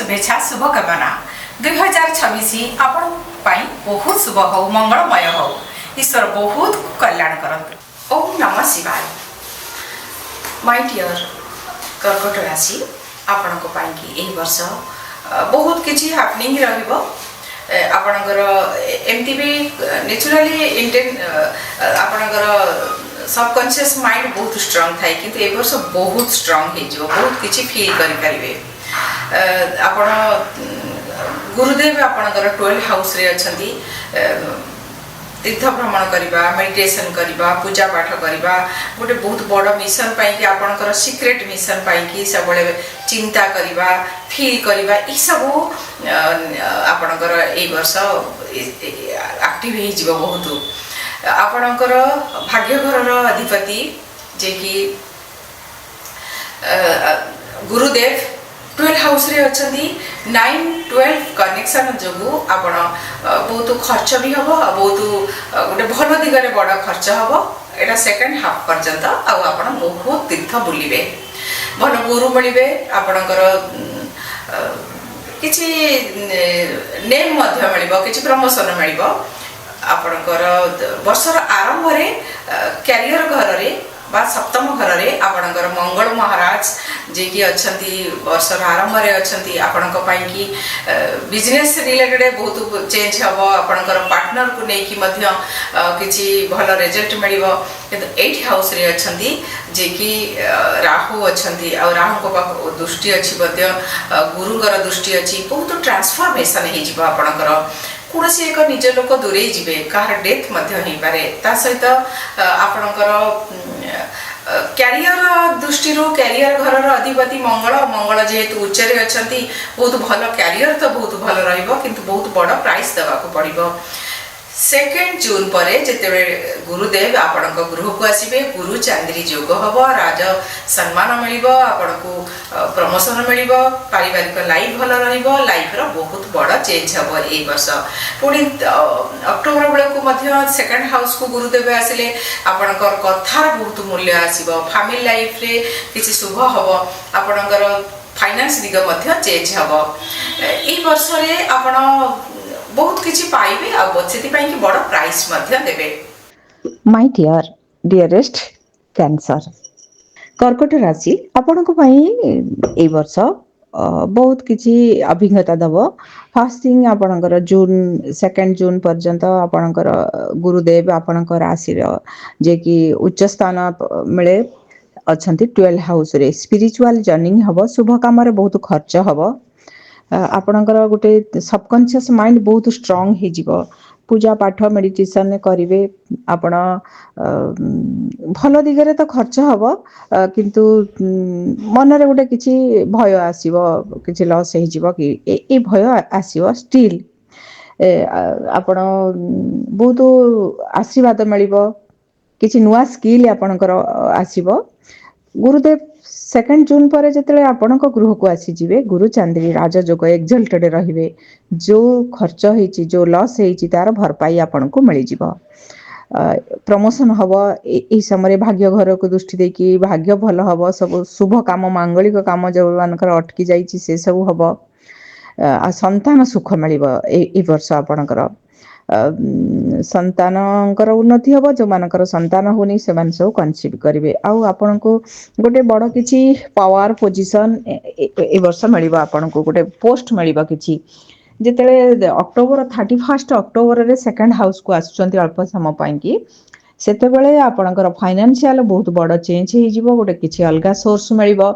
शुभेच्छा शुभकामना 2026 आपण बहुत शुभ हो मंगलमय हो ईश्वर बहुत कल्याण करंतु। ओम नमः शिवाय। माय डियर कर्कट राशि आपण को पाई कि एही वर्ष बहुत किछि हैपनिंग रहइबो। आपणकर एमती भी नेचुरली इंटेन आपणकर सबकॉन्शियस माइंड बहुत स्ट्रांग थाए किंतु ए वर्ष बहुत स्ट्रांग हे जो बहुत किछि फील करि परिबे। आपण गुरुदेव आपणकर 12 हाउस रे अछंती। तीर्थ भ्रमण करवा, मेडिटेशन करवा, पूजा पाठ करवा, गोटे बहुत बड़ मिशन पाई कि आपणकर सीक्रेट मिशन पाई कि सब चिंता करवा, फील करवा, ई सब आपणकर ए वर्ष एक्टिव हे जिवो। बहुत आपणकर भाग्य घर अधिपति जे कि गुरुदेव 12 हाउस रे अछंती। 9-12 कनेक्शन जो आपण बहुत खर्च भी हम, बहुत गोटे भल दिगरे बड़ खर्च हम। एटा सेकंड हाफ पर्यंत आपण बहुत तीर्थ बुलिबे, भल गुरु मिलिबे, आपणकर किछि नेम मध्य मिलिबो, किछि प्रमोशन मिलिबो। आपणकर वर्षर आरंभ रे कैरियर घर रे बा सप्तम घर रे आपणकर मंगल महाराज जे कि अछंती वर्षर आरंभ रे अछंती। आपणक पई कि बिजनेस रिलेटेड बहुत चेंज हबो, आपणकर पार्टनर को नै कि मध्य किछि भल रिजल्ट मिलिबो। किंतु 8 हाउस रे अछंती जे कि राहु अछंती और राहु को पाख दृष्टि अछि मध्य गुरुगर दृष्टि अछि। बहुत ट्रांसफॉर्मेशन हे जिवो। आपणकर कोनोसी एक निज लोक दूरे जिवे, कार डेथ मध्य हे पारे। ता सहित आपणकर कैरियर दृष्टि कैरियर घर अधिपति मंगल जेहेतु उच्चरे अछंती, बहुत भल कैरियर तो बहुत भल रहिबो किंतु बहुत बड़ प्राइस देवा को पड़िबो। 2 जून पर जेते गुरुदेव आपण गृह को आसबे, गुरु चांद्री योग हम, राज सम्मान मिलिबो, आपण को प्रमोशन मिलिबो, पारिवारिक लाइफ भल रहिबो, लाइफ रो बहुत बड़ चेंज हम ए वर्ष। पुणी अक्टोबर बेला को मध्य सेकंड हाउस को गुरुदेव आसिले, आपणकर कथार बहुत मूल्य आसीबो, फैमिली लाइफ रे किछि शुभ हबो, आपणकर फाइनेंस दिग मध्य चेंज हबो। ए वर्ष रे आपण बहुत किछि पाइबे आ बचेती पाई कि बड़ प्राइस मध्य देबे। माय डियरेस्ट कैंसर कर्कट राशि आपनको पाई ए वर्ष बहुत किछि अभिज्ञता दबो। फर्स्ट थिंग आपणकर जून 2 जून पर्यंत आपणकर गुरुदेव आपणकर राशि रो जे कि उच्च स्थान मिले अछंती 12 हाउस रे। स्पिरिचुअल जर्नी हबो, शुभ काम रे बहुत खर्च हबो। आपणकर गोटे सबकॉन्शियस माइंड बहुत स्ट्रांग हे जिवो। पूजा पाठ मेडिटेशन करिवे, आपण भल दिगरे तो खर्च हबो किंतु मन रे गोटे किछि भय आसीबो, किछि लॉस हे जिवो कि ए भय आसीबो। स्टिल आपण बहुत आशीर्वाद मिलिबो, किछि नुवा स्किल आपणकर आसीबो। गुरुदेव 2 जून पर जेतले आपणक गृह को आसी जिवे, गुरु चांद्री राजयोग एक्सल्टेड रहिबे। जो खर्च हेची, जो लॉस हेची तार भरपाई आपणको मिलि जिवो। प्रमोशन हबो ए समय भाग्य घर को दृष्टि देकी भाग्य भल हबो। सब शुभ काम मांगलिक काम जो मानकर अटकी जाईची से सब हबो। आ संतान सुख मिलिबो ए वर्ष आपणकर। संतानकर उन्नति हबो, जो मानकर संतान होनी से मान सब कन्सीव करिवे। आ आपनको गोटे बड़ किछि पावर पोजीशन ए वर्ष मिलिबो। आपनको गोटे पोस्ट मिलिबो किछि जेतेले अक्टोबर 31 अक्टोबर रे सेकंड हाउस को आसुचंती अल्प समय पाई कि सेते बेले आपणकर फाइनेंशियल बहुत बड़ चेंज हे जिवो। गोटे किछि अलगा सोर्स मिलिबो,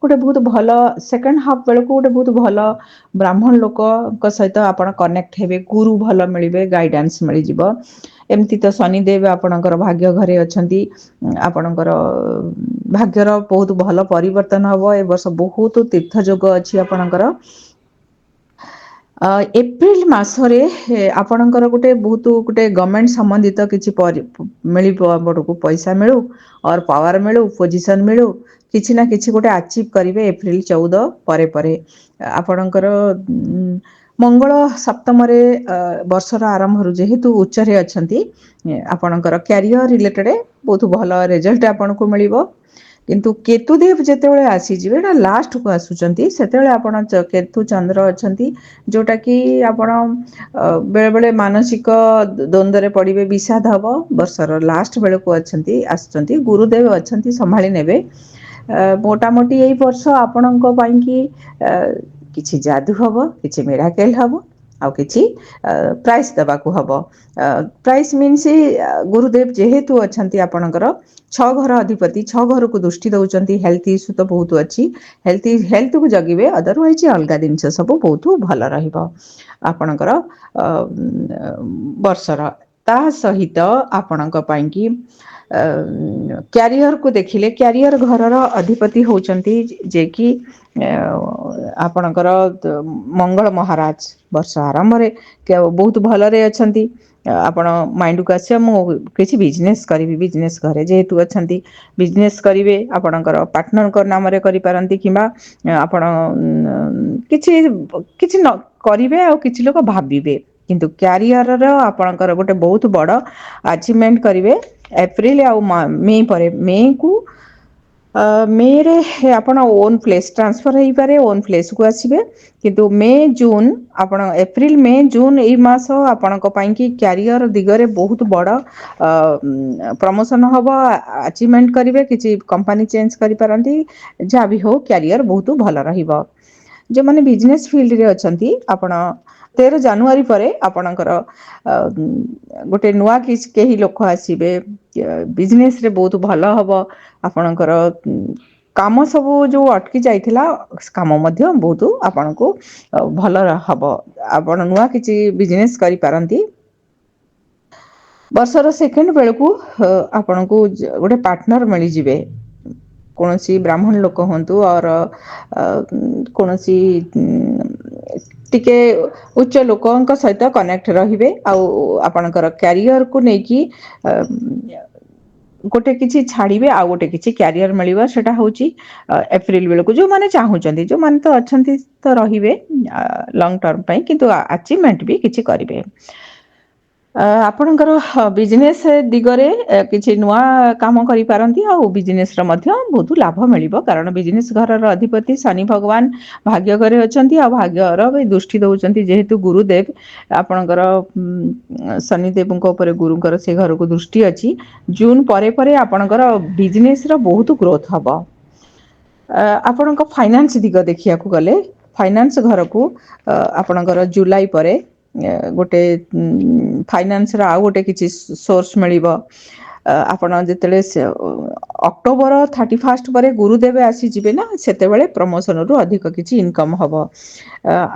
गोटे बहुत भल सेकंड हाफ बेले को गोटे बहुत भल ब्राह्मण लोक को सहित आपण कनेक्ट हेबे, गुरु भल मिलिबे, गाइडेंस मिलि जिवो। एमती तो शनिदेव आपणकर भाग्य घरे अछंती, आपणकर भाग्यर बहुत भल परिवर्तन हबो। ए वर्ष बहुत तीर्थ योग अछि आपणकर। एप्रिल मासरे आपणकर गोटे बहुत गोटे गवर्नमेंट संबंधित किछि मिलिबो, बडको पैसा मिलु और पावर मिलु, पोजीशन मिलु, किछि ना किछि गोटे अचीव करिवे एप्रिल 14 परे परे। आपणकर मंगल सप्तम रे वर्षर आरंभ जेहेतु उच्चरे अछंती, आपणकर कैरियर रिलेटेड बहुत भल रिजल्ट आपनको मिलिबो। କିନ୍ତୁ କେତୁଦେବ ଯେତେବେଳେ ଆସିଯିବେ ଏଇଟା ଲାଷ୍ଟକୁ ଆସୁଛନ୍ତି, ସେତେବେଳେ ଆପଣ କେତୁ ଚନ୍ଦ୍ର ଅଛନ୍ତି, ଯୋଉଟାକି ଆପଣ ବେଳେବେଳେ ମାନସିକ ଦ୍ୱନ୍ଦ୍ୱରେ ପଡ଼ିବେ, ବିଷାଦ ହେବ। ବର୍ଷର ଲାଷ୍ଟ ବେଳକୁ ଆସୁଛନ୍ତି ଗୁରୁଦେବ ଅଛନ୍ତି, ସମ୍ଭାଳି ନେବେ। ମୋଟାମୋଟି ଏଇ ବର୍ଷ ଆପଣଙ୍କ ପାଇଁକି କିଛି ଯାଦୁ ହବ, କିଛି ମିରାକେଲ ହବ, ଆଉ କିଛି ପ୍ରାଇସ୍ ଦେବାକୁ ହବ। ପ୍ରାଇସ୍ ମିନ୍ସ ଗୁରୁଦେବ ଯେହେତୁ ଅଛନ୍ତି ଆପଣଙ୍କର 6 ଘର ଅଧିପତି, 6 ଘରକୁ ଦୃଷ୍ଟି ଦେଉଛନ୍ତି। ହେଲ୍ଥ ଇସ୍ୟୁ ତ ବହୁତ ଅଛି, ହେଲ୍ଥକୁ ଜଗିବେ, ଅଦରୱାଇଜ ଅଲଗା ଜିନିଷ ସବୁ ବହୁତ ଭଲ ରହିବ ଆପଣଙ୍କର ବର୍ଷର। ତା ସହିତ ଆପଣଙ୍କ ପାଇଁକି କ୍ୟାରିୟରକୁ ଦେଖିଲେ, କ୍ୟାରିୟର ଘରର ଅଧିପତି ହେଉଛନ୍ତି ଯିଏକି ଆପଣଙ୍କର ମଙ୍ଗଳ ମହାରାଜ। ବର୍ଷ ଆରମ୍ଭରେ ବହୁତ ଭଲରେ ଅଛନ୍ତି। ଆପଣ ମାଇଣ୍ଡକୁ ଆସିବ ମୁଁ କିଛି ବିଜନେସ୍ କରିବି, ବିଜନେସ୍ ଘରେ ଯେହେତୁ ଅଛନ୍ତି ବିଜନେସ୍ କରିବେ। ଆପଣଙ୍କର ପାର୍ଟନରଙ୍କ ନାମରେ କରିପାରନ୍ତି, କିମ୍ବା ଆପଣ କିଛି କିଛି ନ କରିବେ, ଆଉ କିଛି ଲୋକ ଭାବିବେ। କିନ୍ତୁ କ୍ୟାରିୟରର ଆପଣଙ୍କର ଗୋଟେ ବହୁତ ବଡ଼ ଆଚିଭମେଣ୍ଟ କରିବେ ଏପ୍ରିଲ ଆଉ ମେ ପରେ। ମେରେ ଆପଣ ଓନ୍ ପ୍ଲେସ୍ ଟ୍ରାନ୍ସଫର୍ ହେଇପାରେ, ଓନ୍ ପ୍ଲେସ୍କୁ ଆସିବେ। କିନ୍ତୁ ମେ ଜୁନ୍, ଆପଣ ଏପ୍ରିଲ ମେ ଜୁନ୍ ଏଇ ମାସ ଆପଣଙ୍କ ପାଇଁକି କ୍ୟାରିୟର ଦିଗରେ ବହୁତ ବଡ଼ ପ୍ରମୋସନ୍ ହେବ, ଆଚିଭମେଣ୍ଟ କରିବେ, କିଛି କମ୍ପାନୀ ଚେଞ୍ଜ କରିପାରନ୍ତି। ଯାହା ବି ହଉ କ୍ୟାରିୟର ବହୁତ ଭଲ ରହିବ। ଯେଉଁମାନେ ବିଜନେସ୍ ଫିଲ୍ଡରେ ଅଛନ୍ତି, ଆପଣ 13 ଜାନୁଆରୀ ପରେ ଆପଣଙ୍କର ଗୋଟେ ନୂଆ କେହି ଲୋକ ଆସିବେ, ବିଜନେସରେ ବହୁତ ଭଲ ହବ। ଆପଣଙ୍କର କାମ ସବୁ ଯେଉଁ ଅଟକି ଯାଇଥିଲା, କାମ ମଧ୍ୟ ବହୁତ ଆପଣଙ୍କୁ ଭଲ ହବ। ଆପଣ ନୂଆ କିଛି ବିଜନେସ୍ କରିପାରନ୍ତି। ବର୍ଷର ସେକେଣ୍ଡ ବେଳକୁ ଆପଣଙ୍କୁ ଗୋଟେ ପାର୍ଟନର ମିଳିଯିବେ। କୌଣସି ବ୍ରାହ୍ମଣ ଲୋକ ହୁଅନ୍ତୁ, ଅର କୌଣସି ଟିକେ ଉଚ୍ଚ ଲୋକଙ୍କ ସହିତ କନେକ୍ଟ ରହିବେ। ଆଉ ଆପଣଙ୍କର କ୍ୟାରିଅରକୁ ନେଇକି ଗୋଟେ କିଛି ଛାଡ଼ିବେ, ଆଉ ଗୋଟେ କିଛି କ୍ୟାରିଅର ମିଳିବ। ସେଟା ହେଉଛି ଏପ୍ରିଲ ବେଳକୁ। ଯେଉଁମାନେ ଚାହୁଁଛନ୍ତି, ଯେଉଁମାନେ ତ ଅଛନ୍ତି ତ ରହିବେ ଲଙ୍ଗ ଟର୍ମ ପାଇଁ, କିନ୍ତୁ ଆଚିଭମେଣ୍ଟ ବି କିଛି କରିବେ। ଆପଣଙ୍କର ବିଜନେସ୍ ଦିଗରେ କିଛି ନୂଆ କାମ କରିପାରନ୍ତି, ଆଉ ବିଜନେସ୍ର ମଧ୍ୟ ବହୁତ ଲାଭ ମିଳିବ। କାରଣ ବିଜନେସ୍ ଘରର ଅଧିପତି ଶନି ଭଗବାନ ଭାଗ୍ୟ ଘରେ ଅଛନ୍ତି, ଆଉ ଭାଗ୍ୟର ବି ଦୃଷ୍ଟି ଦେଉଛନ୍ତି। ଯେହେତୁ ଗୁରୁଦେବ ଆପଣଙ୍କର ଶନିଦେବଙ୍କ ଉପରେ ଗୁରୁଙ୍କର ସେ ଘରକୁ ଦୃଷ୍ଟି ଅଛି। ଜୁନ୍ ପରେ ପରେ ଆପଣଙ୍କର ବିଜନେସ୍ର ବହୁତ ଗ୍ରୋଥ ହେବ। ଆପଣଙ୍କ ଫାଇନାନ୍ସ ଦିଗ ଦେଖିବାକୁ ଗଲେ, ଫାଇନାନ୍ସ ଘରକୁ ଆପଣଙ୍କର ଜୁଲାଇ ପରେ ଗୋଟେ ଫାଇନାନ୍ସର ଆଉ ଗୋଟେ କିଛି ସୋର୍ସ ମିଳିବ। ଆପଣ ଯେତେବେଳେ ଅକ୍ଟୋବର 31 ପରେ ଗୁରୁଦେବ ଆସିଯିବେ ନା, ସେତେବେଳେ ପ୍ରମୋସନରୁ ଅଧିକ କିଛି ଇନକମ୍ ହେବ।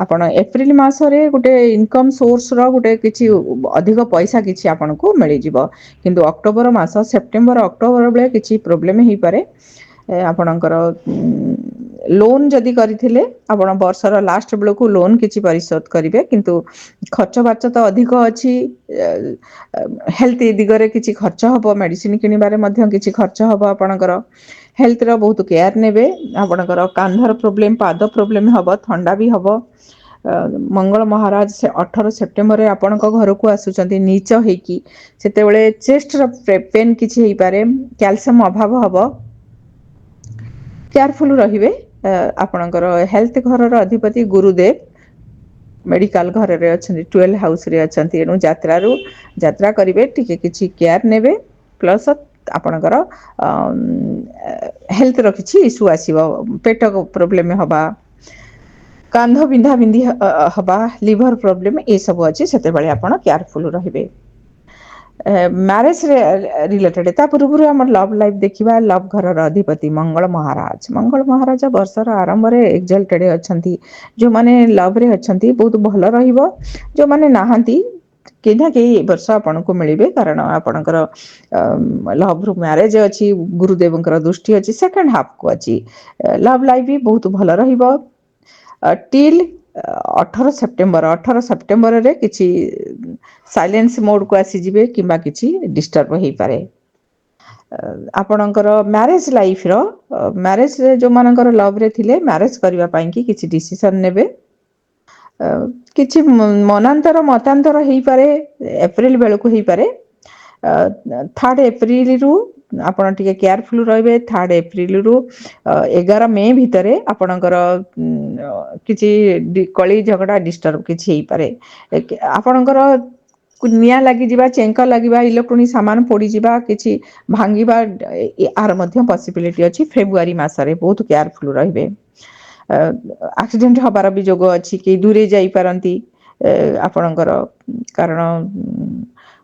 ଆପଣ ଏପ୍ରିଲ ମାସରେ ଗୋଟେ ଇନକମ୍ ସୋର୍ସର ଗୋଟେ କିଛି ଅଧିକ ପଇସା କିଛି ଆପଣଙ୍କୁ ମିଳିଯିବ। କିନ୍ତୁ ଅକ୍ଟୋବର ମାସ, ସେପ୍ଟେମ୍ବର ଅକ୍ଟୋବର ବେଳେ କିଛି ପ୍ରୋବ୍ଲେମ୍ ହେଇପାରେ। ଆପଣଙ୍କର ଲୋନ୍ ଯଦି କରିଥିଲେ, ଆପଣ ବର୍ଷର ଲାଷ୍ଟ ବେଳକୁ ଲୋନ୍ କିଛି ପରିଶୋଧ କରିବେ। କିନ୍ତୁ ଖର୍ଚ୍ଚ ବାର୍ଚ୍ଚ ତ ଅଧିକ ଅଛି। ହେଲ୍ଥ ଦିଗରେ କିଛି ଖର୍ଚ୍ଚ ହେବ, ମେଡ଼ିସିନ କିଣିବାରେ ମଧ୍ୟ କିଛି ଖର୍ଚ୍ଚ ହେବ। ଆପଣଙ୍କର ହେଲ୍ଥର ବହୁତ କେୟାର ନେବେ। ଆପଣଙ୍କର କାନ୍ଧର ପ୍ରୋବ୍ଲେମ୍, ପାଦ ପ୍ରୋବ୍ଲେମ୍ ହେବ, ଥଣ୍ଡା ବି ହେବ। ମଙ୍ଗଳ ମହାରାଜ 18 ସେପ୍ଟେମ୍ବରରେ ଆପଣଙ୍କ ଘରକୁ ଆସୁଛନ୍ତି ନୀଚ ହେଇକି। ସେତେବେଳେ ଚେଷ୍ଟର ପେନ୍ କିଛି ହେଇପାରେ, କ୍ୟାଲସିୟମ ଅଭାବ ହେବ। କେୟାରଫୁଲ ରହିବେ। ଆପଣଙ୍କର ହେଲ୍ଥ ଘରର ଅଧିପତି ଗୁରୁଦେବ ମେଡିକାଲ ଘରରେ ଅଛନ୍ତି, 12 ହାଉସରେ ଅଛନ୍ତି। ଏଣୁ ଯାତ୍ରା କରିବେ, ଟିକେ କିଛି କେୟାର ନେବେ। ପ୍ଲସ୍ ଆପଣଙ୍କର ହେଲ୍ଥର କିଛି ଇସ୍ୟୁ ଆସିବ, ପେଟ ପ୍ରୋବ୍ଲେମ୍ ହେବା, କାନ୍ଧ ବିନ୍ଧାବିନ୍ଧି ହେବା, ଲିଭର ପ୍ରୋବ୍ଲେମ୍ ଏସବୁ ଅଛି। ସେତେବେଳେ ଆପଣ କେୟାରଫୁଲ୍ ରହିବେ। ମ୍ୟାରେଜ ରିଲେଟେଡ୍, ତା ପୂର୍ବରୁ ଆମର ଲଭ୍ ଲାଇଫ୍ ଦେଖିବା। ଲଭ୍ ଘରର ଅଧିପତି ମଙ୍ଗଳ ମହାରାଜ। ମଙ୍ଗଳ ମହାରାଜ ବର୍ଷର ଆରମ୍ଭରେ ଏକ୍ସଲ୍ଟେଡ୍ ଅଛନ୍ତି। ଯେଉଁମାନେ ଲଭ୍ରେ ଅଛନ୍ତି ବହୁତ ଭଲ ରହିବ। ଯେଉଁମାନେ ନାହାନ୍ତି, କେହି ନା କେହି ଏ ବର୍ଷ ଆପଣଙ୍କୁ ମିଳିବେ। କାରଣ ଆପଣଙ୍କର ଲଭ୍ରୁ ମ୍ୟାରେଜ ଅଛି, ଗୁରୁଦେବଙ୍କର ଦୃଷ୍ଟି ଅଛି, ସେକେଣ୍ଡ ହାଫ୍କୁ ଅଛି। ଲଭ୍ ଲାଇଫ୍ ବି ବହୁତ ଭଲ ରହିବ ଟିଲ୍ 18 ସେପ୍ଟେମ୍ବରରେ କିଛି ସାଇଲେନ୍ସ ମୋଡକୁ ଆସିଯିବେ, କିମ୍ବା କିଛି ଡିଷ୍ଟର୍ବ ହେଇପାରେ। ଆପଣଙ୍କର ମ୍ୟାରେଜ ଲାଇଫର, ମ୍ୟାରେଜରେ ଯେଉଁମାନଙ୍କର ଲଭ୍ରେ ଥିଲେ, ମ୍ୟାରେଜ କରିବା ପାଇଁକି କିଛି ଡିସିସନ୍ ନେବେ। କିଛି ମନାନ୍ତର ମତାନ୍ତର ହେଇପାରେ, ଏପ୍ରିଲ ବେଳକୁ ହେଇପାରେ। 3 ଏପ୍ରିଲରୁ ଆପଣ ଟିକେ କେୟାରଫୁଲ ରହିବେ। 3 ଏପ୍ରିଲରୁ 11 ମେ ଭିତରେ ଆପଣଙ୍କର କିଛି କଳି ଝଗଡ଼ା ଡିଷ୍ଟର୍ବ କିଛି ହେଇପାରେ। ଆପଣଙ୍କର ନିଆଁ ଲାଗିଯିବା, ଚେଙ୍କ ଲାଗିବା, ଇଲେକ୍ଟ୍ରୋନିକ ସାମାନ ପୋଡ଼ିଯିବା, କିଛି ଭାଙ୍ଗିବା, ଏହାର ମଧ୍ୟ ପସିବିଲିଟି ଅଛି। ଫେବୃଆରୀ ମାସରେ ବହୁତ କେୟାରଫୁଲ ରହିବେ। ଆକ୍ସିଡେଣ୍ଟ ହବାର ବି ଯୋଗ ଅଛି, କେହି ଦୂରେଇ ଯାଇପାରନ୍ତି ଆପଣଙ୍କର, କାରଣ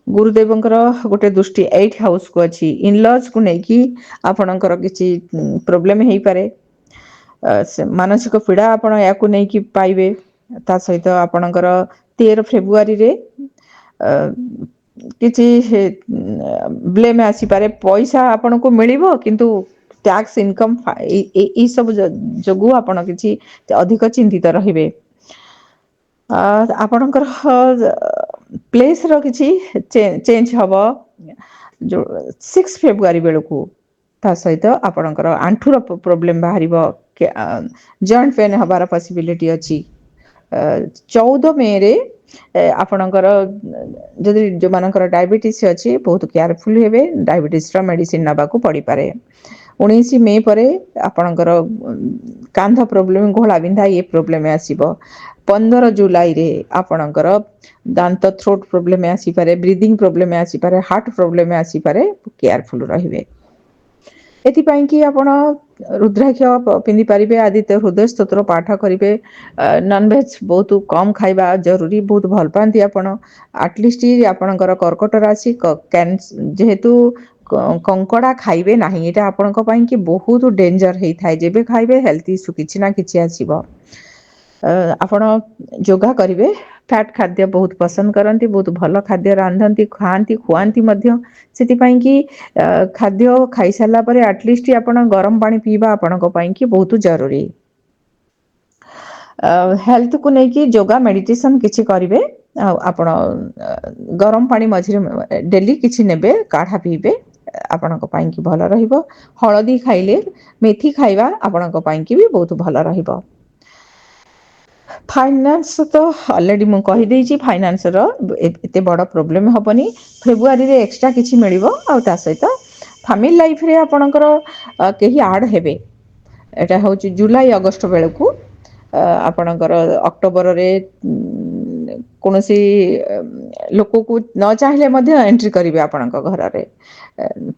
ଗୁରୁଦେବଙ୍କର ଗୋଟେ ଦୃଷ୍ଟି 8 ହାଉସକୁ ଅଛି। ଇନଲଜକୁ ନେଇକି ଆପଣଙ୍କର କିଛି ପ୍ରୋବ୍ଲେମ ହେଇପାରେ। ମାନସିକ ପୀଡ଼ା ଆପଣ ୟାକୁ ନେଇକି ପାଇବେ। ତା ସହିତ ଆପଣଙ୍କର 13 ଫେବୃଆରୀରେ କିଛି ବ୍ଲେମ ଆସିପାରେ। ପଇସା ଆପଣଙ୍କୁ ମିଳିବ, କିନ୍ତୁ ଟ୍ୟାକ୍ସ ଇନକମ୍ ଏଇ ସବୁ ଯୋଗୁଁ ଆପଣ କିଛି ଅଧିକ ଚିନ୍ତିତ ରହିବେ। ଆପଣଙ୍କର ପ୍ଲେସର କିଛି ଚେଞ୍ଜ ହବ ଯୋଉ 6 ଫେବୃଆରୀ ବେଳକୁ। ତା ସହିତ ଆପଣଙ୍କର ଆଣ୍ଠୁର ପ୍ରୋବ୍ଲେମ ବାହାରିବ, ଜଏଣ୍ଟ ପେନ୍ ହବାର ପସିବିଲିଟି ଅଛି। 14 ମେରେ ଆପଣଙ୍କର ଯଦି ଯୋଉମାନଙ୍କର ଡାଇବେଟିସ୍ ଅଛି ବହୁତ କେୟାରଫୁଲ ହେବେ। ଡାଇବେଟିସର ମେଡିସିନ ନେବାକୁ ପଡ଼ିପାରେ। 19 ମେ ପରେ ଆପଣଙ୍କର କାନ୍ଧ ପ୍ରୋବ୍ଲେମ, ଘୋଳା ବିନ୍ଧା ଇଏ ପ୍ରୋବ୍ଲେମ ଆସିବ। 15 ଜୁଲାଇରେ ଆପଣଙ୍କର ଦାନ୍ତ ଥ୍ରୋଟ ପ୍ରୋବ୍ଲେମ ଆସିପାରେ, ବ୍ରିଦିଂ ପ୍ରୋବ୍ଲେମ ଆସିପାରେ, ହାର୍ଟ ପ୍ରୋବ୍ଲେମ ଆସିପାରେ। କେୟାରଫୁଲ ରହିବେ। ଏଥିପାଇଁ କି ଆପଣ ରୁଦ୍ରାକ୍ଷ ପିନ୍ଧି ପାରିବେ, ଆଦିତ୍ୟ ହୃଦୟ ସ୍ତୋତ୍ର ପାଠ କରିବେ। ନନଭେଜ ବହୁତ କମ ଖାଇବା ଜରୁରୀ। ବହୁତ ଭଲ ପାଆନ୍ତି ଆପଣ, ଆଟଲିଷ୍ଟ ଆପଣଙ୍କର କର୍କଟ ରାଶି, ଯେହେତୁ କଙ୍କଡ଼ା ଖାଇବେ ନାହିଁ। ଏଇଟା ଆପଣଙ୍କ ପାଇଁ କି ବହୁତ ଡେଞ୍ଜର ହେଇଥାଏ। ଯେବେ ଖାଇବେ ହେଲ୍ଥ ଇସ୍ୟୁ କିଛି ନା କିଛି ଆସିବ। ଆପଣ ଯୋଗା କରିବେ। ଫ୍ୟାଟ ଖାଦ୍ୟ ବହୁତ ପସନ୍ଦ କରନ୍ତି, ବହୁତ ଭଲ ଖାଦ୍ୟ ରାନ୍ଧନ୍ତି, ଖାଆନ୍ତି, ଖୁଆନ୍ତି ମଧ୍ୟ। ସେଥିପାଇଁ କି ଖାଦ୍ୟ ଖାଇସାରିଲା ପରେ ଆଟଲିଷ୍ଟ ଆପଣ ଗରମ ପାଣି ପିଇବା ଆପଣଙ୍କ ପାଇଁ କି ବହୁତ ଜରୁରୀ। ହେଲ୍ଥକୁ ନେଇକି ଯୋଗା ମେଡିଟେସନ କିଛି କରିବେ। ଆଉ ଆପଣ ଗରମ ପାଣି ମଝିରେ ଡେଲି କିଛି ନେବେ, କାଢ଼ା ପିଇବେ, ଆପଣଙ୍କ ପାଇଁ କି ଭଲ ରହିବ। ହଳଦୀ ଖାଇଲେ, ମେଥି ଖାଇବା ଆପଣଙ୍କ ପାଇଁ କି ବି ବହୁତ ଭଲ ରହିବ। ଫାଇନାନ୍ସ ତ ଅଲରେଡି ମୁଁ କହିଦେଇଛି। ଫାଇନାନ୍ସର ଏତେ ବଡ଼ ପ୍ରୋବ୍ଲେମ ହବନି। ଫେବୃଆରୀରେ ଏକ୍ସଟ୍ରା କିଛି ମିଳିବ। ଆଉ ତା ସହିତ ଫ୍ୟାମିଲି ଲାଇଫରେ ଆପଣଙ୍କର କେହି ଆଡ୍ ହେବେ। ଏଟା ହେଉଛି ଜୁଲାଇ ଅଗଷ୍ଟ ବେଳକୁ। ଆପଣଙ୍କର ଅକ୍ଟୋବରରେ କୌଣସି ଲୋକକୁ ନ ଚାହିଁଲେ ମଧ୍ୟ ଏଣ୍ଟ୍ରି କରିବେ ଆପଣଙ୍କ ଘରରେ।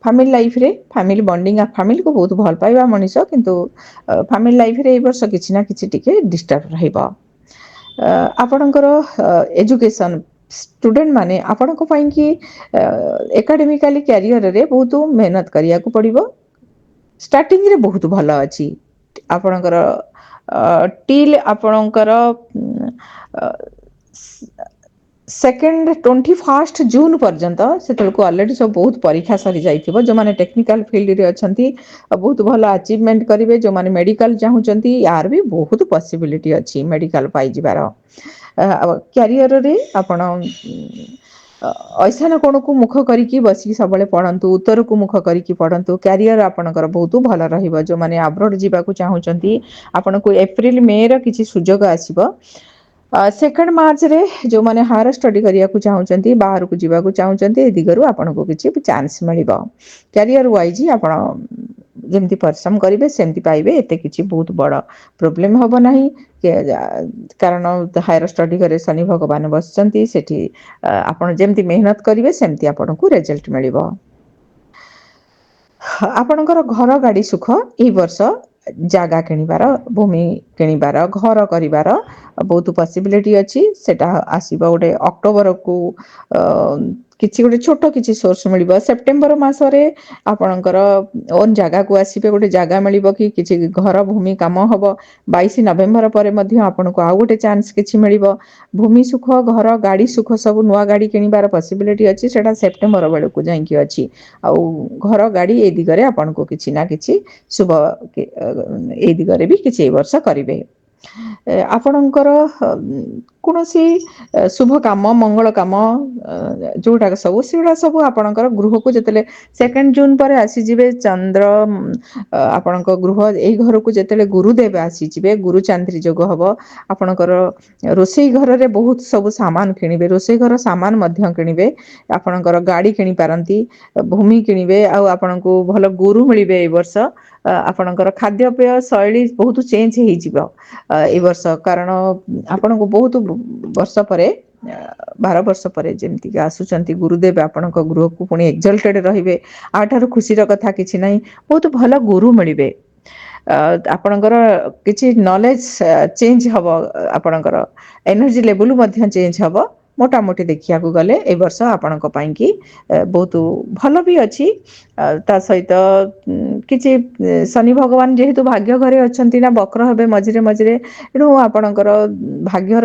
ଫ୍ୟାମିଲି ଲାଇଫରେ ଫ୍ୟାମିଲି ବଣ୍ଡିଙ୍ଗ, ଫ୍ୟାମିଲିକୁ ବହୁତ ଭଲ ପାଇବା ମଣିଷ, କିନ୍ତୁ ଫ୍ୟାମିଲି ଲାଇଫରେ ଏଇ ବର୍ଷ କିଛି ନା କିଛି ଟିକେ ଡିଷ୍ଟର୍ବ ରହିବ। ଆପଣଙ୍କର ଏଜୁକେସନ, ଷ୍ଟୁଡେଣ୍ଟ ମାନେ ଆପଣଙ୍କ ପାଇଁ କି ଏକାଡେମିକାଲି କ୍ୟାରିୟରରେ ବହୁତ ମେହନତ କରିବାକୁ ପଡ଼ିବ। ଷ୍ଟାର୍ଟିଂରେ ବହୁତ ଭଲ ଅଛି। ଆପଣଙ୍କର ଟିଲ୍ ଆପଣଙ୍କର 21 ଜୁନ୍ ପର୍ଯ୍ୟନ୍ତ, ସେତେବେଳକୁ ଅଲରେଡି ସବୁ ବହୁତ ପରୀକ୍ଷା ସରିଯାଇଥିବ। ଯେଉଁମାନେ ଟେକ୍ନିକାଲ ଫିଲ୍ଡରେ ଅଛନ୍ତି ବହୁତ ଭଲ ଆଚିଭମେଣ୍ଟ କରିବେ। ଯେଉଁମାନେ ମେଡିକାଲ ଚାହୁଁଛନ୍ତି, ୟାର ବି ବହୁତ ପସିବିଲିଟି ଅଛି ମେଡିକାଲ ପାଇଯିବାର। କ୍ୟାରିୟରରେ ଆପଣ ଐଶାନ କୋଣକୁ ମୁଖ କରିକି ବସିକି ସବୁବେଳେ ପଢ଼ନ୍ତୁ, ଉତ୍ତରକୁ ମୁଖ କରିକି ପଢ଼ନ୍ତୁ। କ୍ୟାରିୟର ଆପଣଙ୍କର ବହୁତ ଭଲ ରହିବ। ଯେଉଁମାନେ ଆବ୍ରୋଡ ଯିବାକୁ ଚାହୁଁଛନ୍ତି, ଆପଣଙ୍କୁ ଏପ୍ରିଲ ମେର କିଛି ସୁଯୋଗ ଆସିବ। 2 ମାର୍ଚ୍ଚରେ ଯେଉଁମାନେ ହାୟର ଷ୍ଟଡି କରିବାକୁ ଚାହୁଁଛନ୍ତି, ବାହାରକୁ ଯିବାକୁ ଚାହୁଁଛନ୍ତି, ଏ ଦିଗରୁ ଆପଣଙ୍କୁ କିଛି ଚାନ୍ସ ମିଳିବ। କ୍ୟାରିୟର ୱାଇଜ ଆପଣ ଯେମିତି ପରିଶ୍ରମ କରିବେ ସେମିତି ପାଇବେ। ଏତେ କିଛି ବହୁତ ବଡ଼ ପ୍ରୋବ୍ଲେମ ହବ ନାହିଁ। କାରଣ ହାୟର ଷ୍ଟଡି ଘରେ ଶନି ଭଗବାନ ବସିଛନ୍ତି। ସେଠି ଆପଣ ଯେମିତି ମେହନତ କରିବେ ସେମିତି ଆପଣଙ୍କୁ ରେଜଲ୍ଟ ମିଳିବ। ଆପଣଙ୍କର ଘର ଗାଡ଼ି ସୁଖ ଏଇ ବର୍ଷ, ଜାଗା କିଣିବାର, ଭୂମି କିଣିବାର, ଘର କରିବାର ବହୁତ ପସିବିଲିଟି ଅଛି। ସେଟା ଆସିବ ଗୋଟେ ଅକ୍ଟୋବରକୁ। କିଛି ଗୋଟେ ଛୋଟ କିଛି ସୋର୍ସ ମିଳିବ। ସେପ୍ଟେମ୍ବର ମାସରେ ଆପଣଙ୍କର ଓନ୍ ଜାଗାକୁ ଆସିବେ। ଗୋଟେ ଜାଗା ମିଳିବ କି କିଛି ଘର ଭୂମି କାମ ହବ। 22 ନଭେମ୍ବର ପରେ ମଧ୍ୟ ଆପଣଙ୍କୁ ଆଉ ଗୋଟେ ଚାନ୍ସ କିଛି ମିଳିବ। ଭୂମି ସୁଖ, ଘର, ଗାଡ଼ି ସୁଖ, ସବୁ ନୂଆ ଗାଡ଼ି କିଣିବାର ପସିବିଲିଟି ଅଛି। ସେଟା ସେପ୍ଟେମ୍ବର ବେଳକୁ ଯାଇକି ଅଛି। ଆଉ ଘର, ଗାଡ଼ି ଏ ଦିଗରେ ଆପଣଙ୍କୁ କିଛି ନା କିଛି ଶୁଭ ଏଇ ଦିଗରେ ବି କିଛି ଏଇ ବର୍ଷ କରିବେ। ଆପଣଙ୍କର କୌଣସି शुभ काम मंगल काम जोटा सब सेगुड़ा सब आपणकर गृह को जिते 2 जून पर आसीजे चंद्र आपण गृह यही घर को जिते गुरुदेव आसीजे गुरु चांद्री जोग हम आपणकर रोसई घर रे बहुत सब सामान किणवे रोसई घर सामान किणवे आपणकर गाड़ी किणी पारंती भूमि किणवे आपण को भल गुरु मिलबे ए वर्ष आपणकर खाद्यपेय शैली बहुत चेंज हो ए वर्ष कारण आपण को बहुत वर्ष पर 12 वर्ष पर जमती आसुचंती गुरुदेव आपण गृह को पुणी एक्सल्टेड रहिबे आठार खुशी कथा किछि नहीं बहुत भल गुरु मिलबे आपणकर किछि नॉलेज चेंज हब आपणकर एनर्जी लेवल मध्य चेंज हब मोटामोटी देखिया को गले ए वर्ष आपण की बहुत भल भी अच्छी ता सहित किछि शनि भगवान जेहेतु भाग्य घरे अछंती ना वक्र हेबे मझिरे मझिरे एणु आपणकर भाग्यर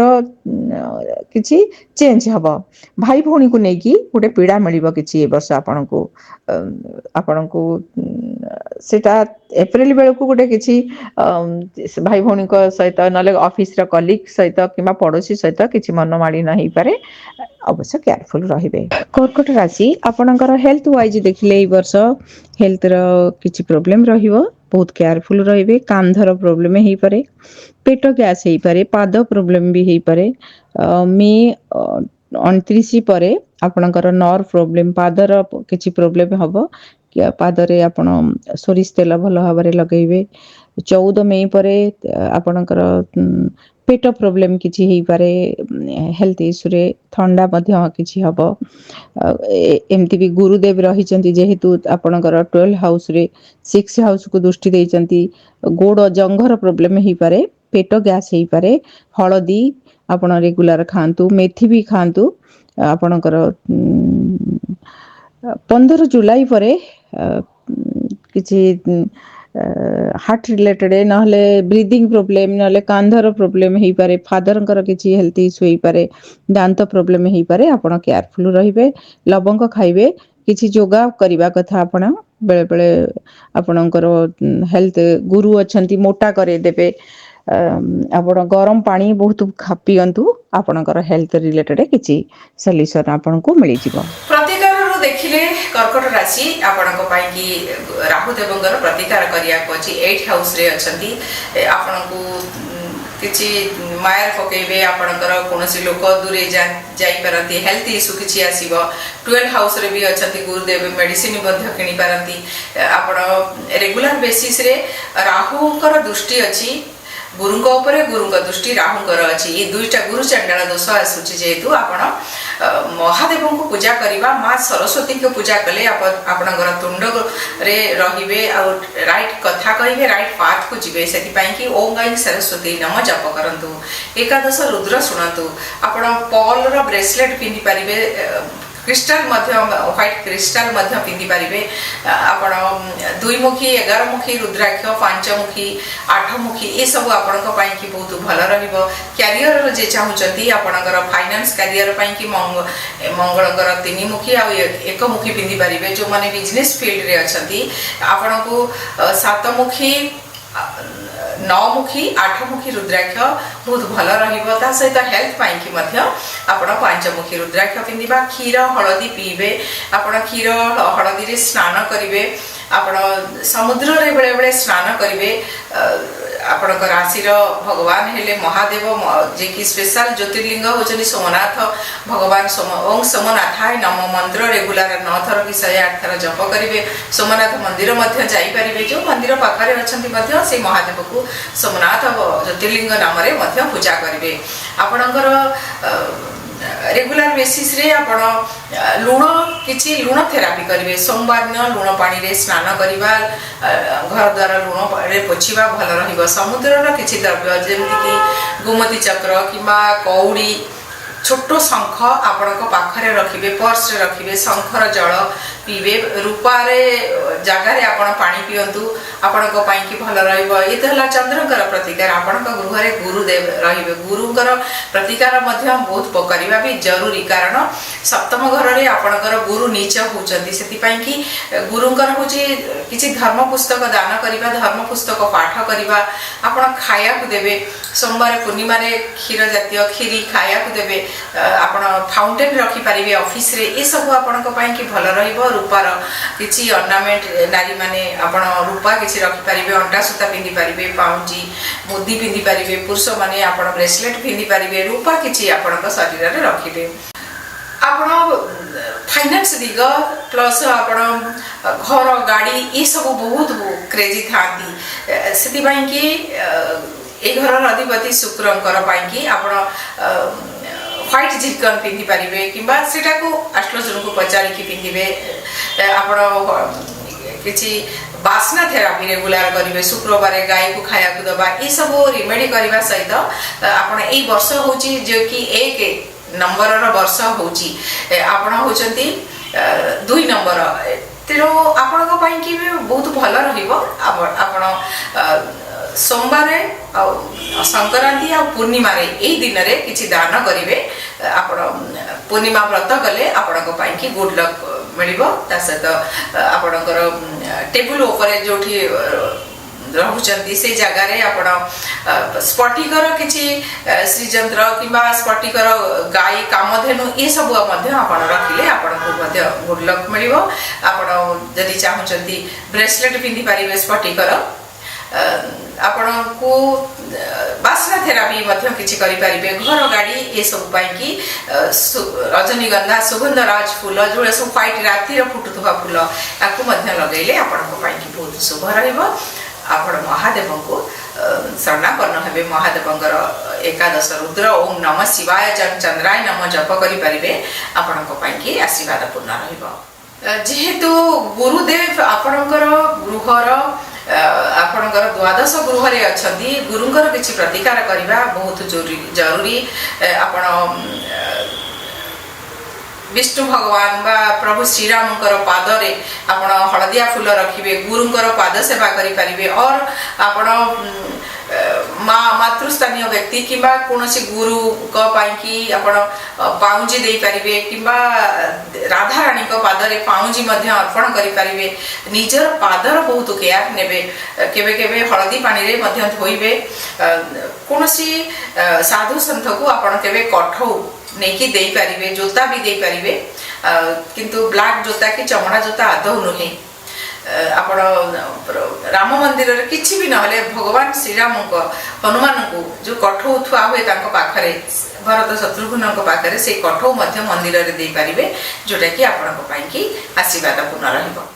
किछि चेंज हब भाई भौणी को नेकी गोटे पीड़ा मिलिबो किछि ए वर्ष आपण को सेटा एप्रिल बेल को गोटे किछि भाई भौणी को सहित नले ऑफिस रा कलीग सहित किबा पड़ोसी सहित किछि मन माड़ी नहीं पारे अवश्य केयरफुल रहिबे। कर्कट राशि आपणकर हेल्थ वाइज देखिले ए वर्ष हेल्थ रो किछि प्रॉब्लम रहिबो बहुत केयरफुल रहिबे कांधर प्रॉब्लम हेई पारे पेट गैस हेई पारे पाद प्रॉब्लम भी हेई पारे मे 29 परे आपणकर नर्व प्रॉब्लम पादर किछि प्रॉब्लम हबो पादरे आपण सोरिष तेल भल भाव लगेबे 14 मई परे आपणकर पेट प्रॉब्लम किछि हेई पारे हेल्थ इश्यू रे ठंडा मध्य किछि हबो एमती भी गुरुदेव रहिचंती जेहेतु आपणकर 12 हाउस रे 6 हाउस को दृष्टि देइचंती गोड़ जंघर प्रॉब्लम हेई पारे पेट गैस हेई पारे हळदी आपण रेगुलर खांतु मेथी भी खांतु आपणकर 15 जुलाई परे किछि हार्ट रिलेटेड नहले ब्रीदिंग प्रॉब्लम नहले कांधर प्रॉब्लम हेई पारे फादरंकर किछि हेल्थ इश्यू हेई पारे दांत प्रॉब्लम हेई पारे आपण केयरफुल रहिबे लवंग खाइबे किछि योगा करिबा कथा आपण बेले बेले आपणकर हेल्थ गुरु अछंती मोटा करे देबे आपण गरम पानी बहुत पियंतु आपणकर हेल्थ रिलेटेड किछि सॉल्यूशन आपण को मिलि जिवो। प्रतिकार देखिले कर्कट राशि आपणको पाई कि राहु देवंगर प्रतिकार करिया को अछि 8 हाउस रे अछंती आपणको किछि मायर पकेबे आपणकर कोनोसी लोक दूरे जाई परंती हेल्थ इश्यू किछि आसीबो 12 हाउस रे भी अछंती गुरुदेव मेडिसिन बद्ध किनि परंती आपण रेगुलर बेसिस रे राहुकर दृष्टि अछि गुरुको ऊपर गुरुको दृष्टि राहुकर अछि ए दुईटा गुरु चंडाल दोष आसुछि जेतु आपण महादेव को पूजा करिबा मां सरस्वती को पूजा कले आपण घर तुंड रे रहिबे आ राइट कथा कहिबे राइट पाथ को जिबे सेति पई कि ओम गाय सरस्वती नाम जप करंतु एकादश रुद्र सुनंतु आपण पर्ल रो ब्रेसलेट पिंदी परिबे क्रिस्टल मध्य व्हाइट क्रिस्टल मध्य पिंदी पारिबे आपण 2 मुखी 11 मुखी रुद्राक्ष 5 मुखी 8 मुखी ए सब आपण को पई कि बहुत भलो रहइबो कैरियर रो जे चाहुचंती आपणकर फाइनेंस कैरियर पई कि मंगलकर 3 मुखी आ 1 मुखी पिंदी पारिबे जो माने बिजनेस फील्ड रे अछंती आपण को 7 मुखी 9 मुखी 8 मुखी रुद्राक्ष बहुत भल रहिबो ता सहित हेल्थ पाई कि मध्य आपण 5 मुखी रुद्राक्ष पिंदिबा क्षीर हळदी पीबे आपण क्षीर हळदी रे स्नान करिवे आपण समुद्र रे बेले बेले स्नान करिवे आपण राशि भगवान हेले महादेव जे कि स्पेशल ज्योतिर्लिंग होचनी सोमनाथ भगवान ओम सोमनाथाय नमो मंत्र रेगुलर 9 थर कि 108 थर जप करिवे सोमनाथ मंदिर मध्य जाई परिवे जो मंदिर पाखरे अछंती मध्य से महादेव को सोमनाथ ज्योतिर्लिंग नाम रे मध्य पूजा करिवे आपणकर रेगुलर बेसिस रे आपण लूण किछि लूण थेरापी करिवे सोमवार न लूण पानी रे स्नान करिवा घर द्वारा लूण रे पोछिबा भल रहिबो समुद्र रो किछि द्रव्य जेमति कि गोमती चक्र किबा कौड़ी छोटो शंख आपण को पाखरे रखिबे पर्स रे रखिबे शंखर जल पीबे रूपारे जगार आपण पानी पियंतु आपण भल रहा चंद्रकर प्रतिकार आपण गृह गुरुदेव रे गुरुंकर प्रतिकार बहुत करवा भी जरूरी कारण सप्तम घर में आपणकर गुरु नीच होती से कि गुरुंकर हूँ किसी धर्म पुस्तक दान करवा धर्म पुस्तक पाठ करवा आपण खाया देवे सोमवार पूर्णिमा क्षीर जातीय खीरी खाया देवे आपण फाउंटेन रखिपारे ऑफिस रे ये सब आपण भल रूपार किसी अर्नामेंट नारी माने आपण रूपा किसी रखिपारे अंटा सूता पिंधि पारे पाउंजी मुदी पिंधि पारे पुरुष माने आपण ब्रेसलेट पिंधि पारे रूपा किसी आपण शरीर में रखिबे आपण फाइनेंस दिग प्लस आपण घर गाड़ी ये सब बहुत क्रेजी था से कि ए घर अधिपति शुक्रंकर कि आपण व्हाइट जिकन पिंधि पारे कि एस्ट्रोलोजर को पचारिकी पिंधे आपण किसी बास्ना थेरापी रेगुलर करेंगे शुक्रवार गाय को खाया दबा ये सब रिमेडी करने सहित आपण यही वर्ष हूँ जो कि 1 नंबर वर्ष हूँ आपण होती 2 नंबर तेणु आपण कि बहुत भल रहा सोमवार संक्रांति आ पूर्णिमा यही दिन में किसी दान करेंगे आपण पूर्णिमा व्रत कले आपण कि गुड लक मिल सहित आपणकर टेबुल उपर जो रुचि से जगार आप स्फटिकर किसी श्रीजंत्र कि स्फटिकर गाई कामधेनु ये सब रखिले आपको गुड लक मिल आपड़ी चाहते ब्रेसलेट पिंधि पारे स्फटिकर आपण को बास्ना थेरापी किसी करें घर गाड़ी ये सब कि रजनीगंधा सुगंधराज फूल जो सब व्हाइट रातिर फुटुवा फूल आपको लगेले आपण बहुत शुभ रहा महादेव को शरणापन्न हे महादेवर एकादश रुद्र ओम नमः शिवाय चंद्राय नमः जप करें आपण कि आशीर्वाद पूर्ण जेहेतु गुरुदेव आपणकर गृहर आपणकर द्वादश गृह रे अच्छी गुरुंकर किसी प्रतिकार करवा बहुत जरूरी आपण विष्णु भगवान बा प्रभु श्रीरामकर पादरे आपण हलदिया फूल रखिए गुरुंकर पाद सेवा करें और आपण मातृस्थानीय व्यक्ति कि कौन गुरु कि पाउंजी दे पारे कि राधा रानी पादरे पाउंजी अर्पण करें निजर पादर बहुत केयर ने केवे केवे हलदी पानी रे धोइबे कौन साधु संत को आपण केवे कठौ नहीं दे पारे जोता भी दे पारे किंतु ब्लैक जोता कि चमड़ा जोता आदौ नुहे आपण राम मंदिर रे किछि भी नहले भगवान श्रीराम को हनुमान को जो कठौ थुआ हुए पाखरे भरत शत्रुघ्न पाखरे से कठौ मंदिर रे दे पारे जोटा कि आपण आशीर्वाद पूर्ण रहिबो।